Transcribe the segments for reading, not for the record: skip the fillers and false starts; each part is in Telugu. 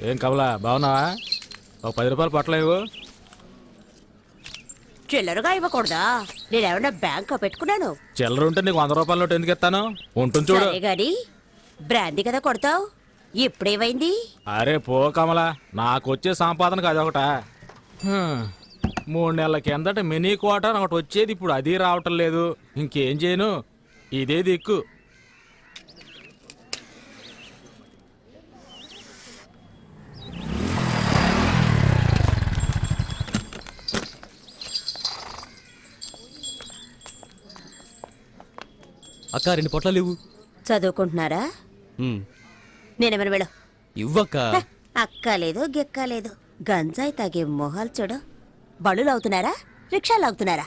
ఏం కమలా బాగున్నావా? ఒక 10 రూపాయలు పట్టలేవు. చిల్లరగా ఇవ్వకూడదా? నేనేమన్నా బ్యాంక్ పెట్టుకున్నాను. చిల్లర ఉంటే నీకు 100 రూపాయల నోటు ఎందుకు ఇస్తాను? ఉంటుంది చూడు. గాని బ్రాందీ కదా కొడతావు, ఇప్పుడేమైంది? అరే పో కమలా, నాకు వచ్చే సంపాదనకు అదొకట. 3 నెలల కిందట మినీ క్వార్టర్ ఒకటి వచ్చేది, ఇప్పుడు అది రావటం లేదు. ఇంకేం చేయను, ఇదే దిక్కు. అక్క 2 పొట్లాలు ఇవ్వు. చదువుకుంటున్నారా? నేనేమైనా వెళ్ళు. ఇవ్వక్క. అక్కలేదు గిక్కలేదు, గంజాయి తాగే మొహాలు చూడు. బళ్ళు అవుతున్నారా, రిక్షాలు అవుతున్నారా?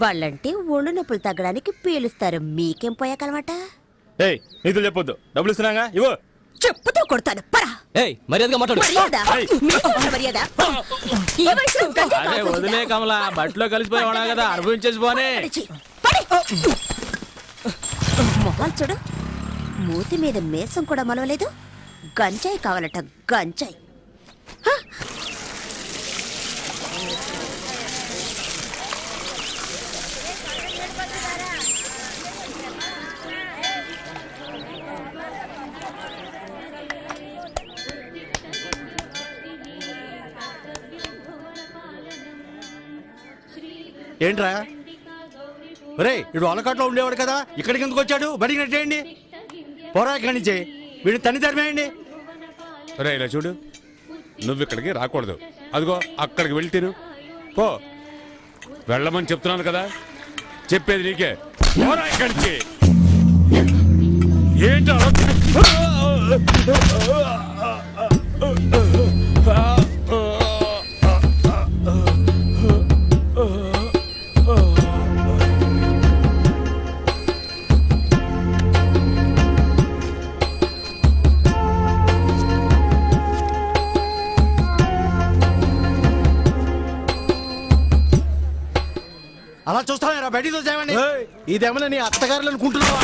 వాళ్ళంటే ఒళ్ళు నొప్పులు తగ్గడానికి పీలుస్తారు, మీకేం పోయాకనమాట. నిధులు చెప్పొద్దు, డబ్బులు ఇస్తున్నాగా ఇవ్వు. చెప్పుతో కొడతాను పరా. మర్యాదగా మాట్లాడు. మర్యాద. అరే వదిలే కమలా, బట్టలో కలిసిపోయావా కదా, అనుభవించేసి పోనే. మొహాలు చూడు, మూతి మీద మేసం కూడా మలవలేదు. గంజాయి కావాలట, గంజాయి. ఏంట్రా ఒరే, ఇడు అలకాట్లో ఉండేవాడు కదా, ఇక్కడికి ఎందుకు వచ్చాడు? బడికి నెట్టేయండి, పోరా ఇక్కడి నుంచి. వీడిని తన్ని తరిమేయండి. రే ఇలా చూడు, నువ్వు ఇక్కడికి రాకూడదు. అదిగో అక్కడికి వెళ్తీరు పో. వెళ్ళమని చెప్తున్నాను కదా, చెప్పేది నీకే. పోరా ఇక్కడి నుంచి. ఏంటో అలా చూస్తావా? బయటికి చూసామని. ఇదేమన్నా నీ అత్తగారులు అనుకుంటున్నావా?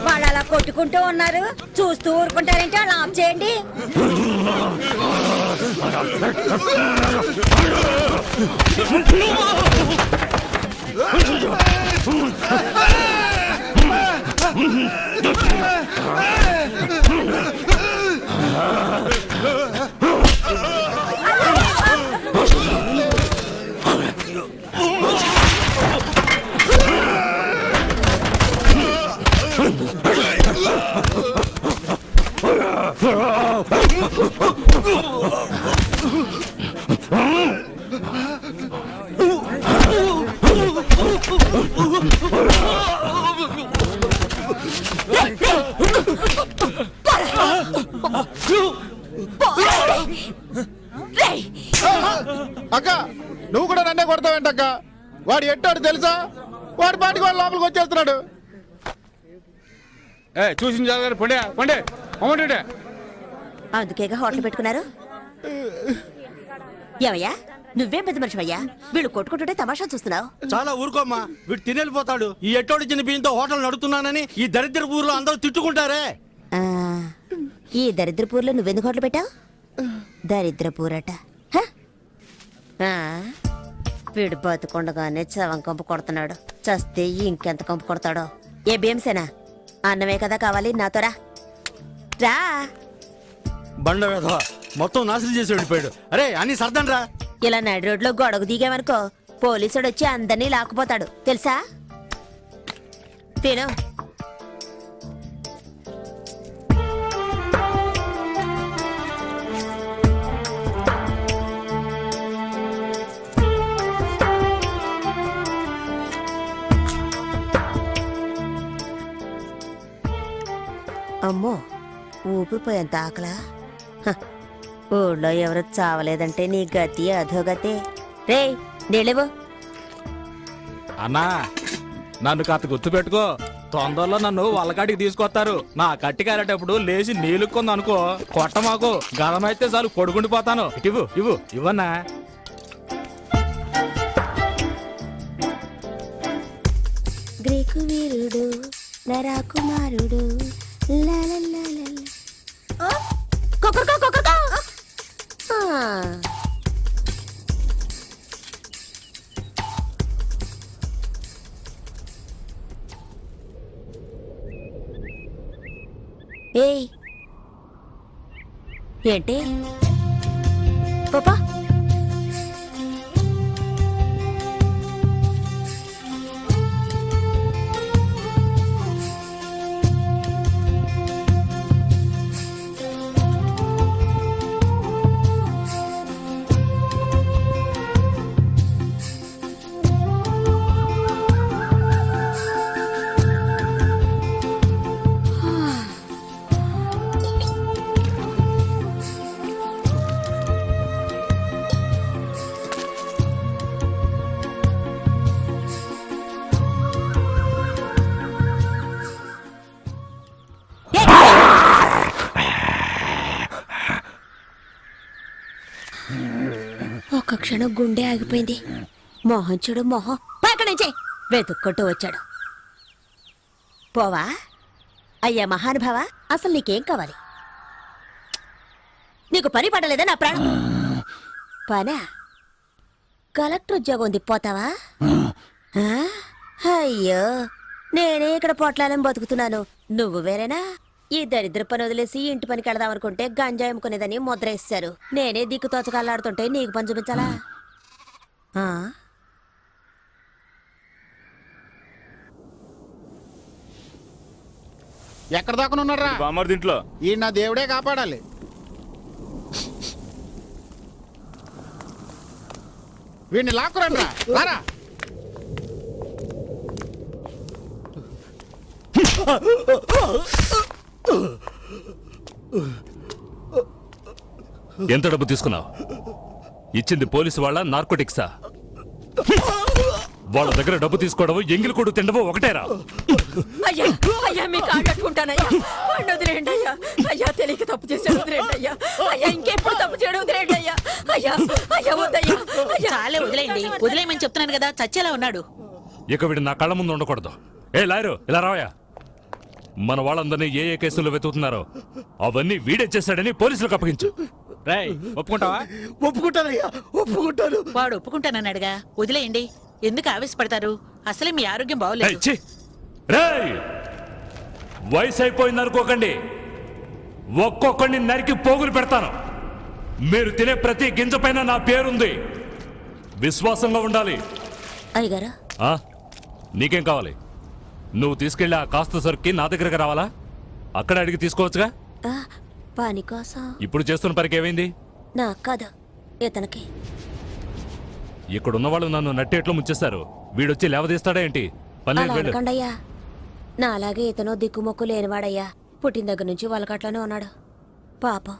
వాళ్ళు అలా కొట్టుకుంటూ ఉన్నారు, చూస్తూ ఊరుకుంటారంటే అలా ఆఫ్ చేయండి. అక్క నువ్వు కూడా నన్నే కొడతావేంటక్క? వాడు ఎట్టాడు తెలుసా? వాడి పాటికి వాడు లోపలికి వచ్చేస్తున్నాడు. చూసిన జాగ్రత్త పండే పండే అమ్మంటే అందుకేగా హోటల్ పెట్టుకున్నారు. ఏమయ్యా నువ్వేం పెద్ద మనిషివయ్యా వీళ్ళు కొట్టుకుంటుంటే తమాషా చూస్తున్నావు. చాలా ఊరుకోమ్మా, వీడు తినేళ్ళిపోతాడు. ఈ ఎట్టోడిచ్చిన బియ్యంతో హోటల్ నడుపుతున్నానని ఈ దరిద్ర ఊర్లో అందరూ తిట్టుకుంటారే. ఆ, ఈ దరిద్రపూర్లో నువ్వెందుకు హోటల్ పెట్టావు? దరిద్రపూరట. హ? ఆ, వీడు బతుకుండగానే చవం కంపు కొడుతున్నాడు. చస్తే ఇంకెంత కంపు కొడతాడో. ఏ భీమసేనా, అన్నమే కదా కావాలి, నాతో రా. రా. బండ వేధవ మొత్తం నాశనం చేసి వెళ్ళిపోయాడు. అరే అన్ని సర్దండి రా. ఇలా నడి రోడ్లో గొడవ దిగామనుకో పోలీసుడు వచ్చి అందరినీ లాక్కుపోతాడు తెలుసా. తిను. అమ్మో ఊపిరిపోయేంత ఆకలా. హ, ఊళ్ళో ఎవరు చావలేదంటే నీ గతి అధోగతే. రే నీళ్ళేవో. అన్నా నన్ను కాస్త గుర్తు పెట్టుకో, తొందరలో నన్ను వాళ్ళకాడికి తీసుకొస్తారు. నా కట్టి కారేటప్పుడు లేచి నీళ్ళుకుంది అనుకో, కొట్ట మాకు గదమైతే చాలు కొడుకుండిపోతాను. ఇవ్వు ఇవ్వు ఇవ్వన్నా. గ్రీకు వీరుడు నరాకుమారుడు లాలలాలల. ఓ, కొకరకో, కొకరకో. ఆ. ఏయ్ ఏంటి పాపా? ఒక్క క్షణం గుండె ఆగిపోయింది. మొహం చూడు మొహం. పక్కన నుంచి వెతుక్కుంటూ వచ్చాడు. పోవా అయ్యా మహానుభావా, అసలు నీకేం కావాలి? నీకు పని పడలేదా నా ప్రాణం? పనా? కలెక్టర్ ఉద్యోగం ఉంది, పోతావా? ఆ? అయ్యో నేనే ఇక్కడ పొట్లాలని బతుకుతున్నాను, నువ్వు వేరేనా? ఈ దరిద్ర పని వదిలేసి ఇంటి పనికి వెళదాం అనుకుంటే గంజాయి అమ్ముకునేదని ముద్ర వేస్తారు. నేనే దిక్కు తోచకల్లాడుతుంటే నీకు పని చూపించాలా? ఆ? ఎక్కడ దాకా ఉన్నారా? బామ్మర్ దీంట్లో ఈ నా దేవుడే కాపాడాలి. వీడిని లాక్కురండి రా. ఎంత డబ్బు తీసుకున్నావు? ఇచ్చింది పోలీసు వాళ్ళ నార్కోటిక్సా? వాళ్ళ దగ్గర డబ్బు తీసుకోవడం ఎంగిలి కొడు తినడం ఒకటేరా? అయ్యా అయ్యా మీ కాగట్టుకుంటానయ్యా, వదిలేండి అయ్యా. అయ్యా తెలియక తప్పు చేసాడు, వదిలేండి అయ్యా. అయ్యా ఇంకెప్పుడు తప్పు చేయడం, వదిలేండి అయ్యా. అయ్యా అయ్యా వద్దయ్యా. చాలే వదిలేయండి, వదిలేయమని చెప్తున్నాను కదా, చచ్చేలా ఉన్నాడు. ఇక వీడు నా కళ్ళ ముందు ఉండకూడదు. ఏ లాయరు ఇలా రావయా. మన వాళ్ళందరినీ ఏ ఏ కేసుల్లో వెతుకుతున్నారో అవన్నీ వీడే చేశాడని పోలీసులకు అప్పగించు. రేయ్ ఒప్పుకుంటావా? ఒప్పుకుంటానయ్యా, ఒప్పుకుంటాను. వాడు ఒప్పుకుంటానన్నాడుగా, వదిలేయండి. ఎందుకు ఆవేశపడతారు? అసలే మీ ఆరోగ్యం ఏయ్, బాగోలేదు. ఛీ! రేయ్, వయసు అయిపోయింది అనుకోకండి, ఒక్కొక్కడిని నరికి పోగులు పెడతాను. మీరు తినే ప్రతి గింజ పైన నా పేరుంది. విశ్వాసంగా ఉండాలి. అయ్యగారు ఆ? నీకేం కావాలి? నువ్వు తీసుకెళ్ళి ఆ కాస్త సరుక్కి నా దగ్గరకు రావాలా? అక్కడ అడిగి తీసుకోవచ్చుగా. పని కోసం ఇప్పుడు చేస్తున్న పనికి ఏమైంది? నాకు కాదు, ఇతనికి. ఇక్కడున్న వాళ్ళు నన్ను నట్టేట్లో ముంచేస్తారు. వీడొచ్చి లేవదీస్తాడా ఏంటి? పని అలా వెళ్ళు. అనకండయ్యా, నా అలాగే ఇతను దిక్కుమొక్కు లేనివాడయ్యా. పుట్టిన దగ్గర నుంచి వాళ్ళకట్లోనే ఉన్నాడు. పాపం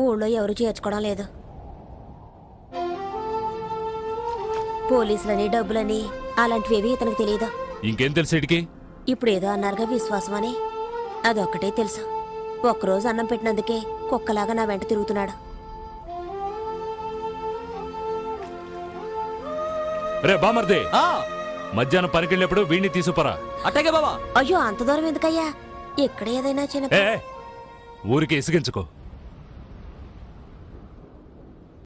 ఊళ్ళో ఎవరు చేర్చుకోవడం లేదు. పోలీసులని డబ్బులని అలాంటివేవి ఇతనికి తెలియదు. ఇంకేం తెలుసు వీడికి? ఇప్పుడు ఏదో అన్నారుగా విశ్వాసం అని, అదొక్కటే తెలుసు. ఒక్కరోజు అన్నం పెట్టినందుకే కుక్కలాగా నా వెంట తిరుగుతున్నాడు. రే బామర్ది ఆ, మధ్యాహ్నం పనికెళ్ళేప్పుడు వీడిని తీసుకురా. అట్టాగే బావా. అయ్యో అంత దూరం ఎందుకయ్యా ఇక్కడ ఏదైనా చిన్న ఏ ఊరికి ఇసిగించుకో.